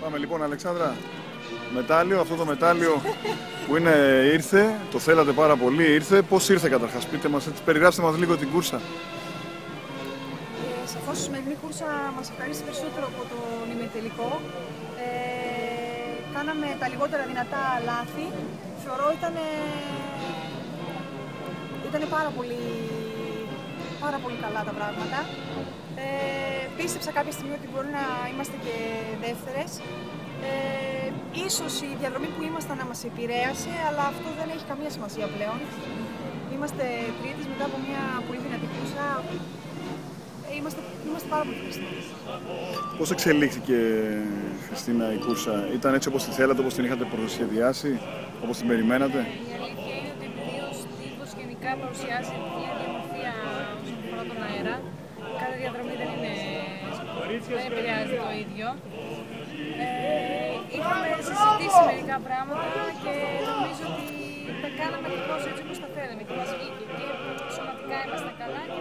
Πάμε λοιπόν, Αλεξάνδρα. Μετάλλιο, αυτό το μετάλλιο που ήρθε, το θέλατε πάρα πολύ, ήρθε. Πώς ήρθε καταρχάς, πείτε μας, έτσι, περιγράψτε μας λίγο την κούρσα. Σαφώς η σημερινή κούρσα μας ευχαρίστησε περισσότερο από τον ημιτελικό. Κάναμε τα λιγότερα δυνατά λάθη. Θεωρώ ήταν πάρα πολύ καλά τα πράγματα. Πίστεψα κάποια στιγμή ότι μπορεί να είμαστε και δεύτερες. Ίσως η διαδρομή που ήμασταν να μας επηρέασε, αλλά αυτό δεν έχει καμία σημασία πλέον. Είμαστε τρίτες μετά από μια πολύ δυνατή κούρσα. Είμαστε πάρα πολύ ευχαριστημένοι. Πώς εξελίχθηκε, Χριστίνα, η κούρσα? Ήταν έτσι όπως τη θέλατε, όπως την είχατε προσχεδιάσει, όπως την περιμένατε? Η αλήθεια είναι ότι επειδή ο στίβος γενικά παρουσιάζει μια διαμορφία όσον αφορά τον αέρα, κάθε διαδρομή δεν επηρεάζει το ίδιο. Είχαμε συζητήσει μερικά πράγματα και νομίζω ότι τα κάναμε ακριβώς έτσι όπως τα θέλαμε. Και μας βγήκε και σωματικά είμαστε καλά και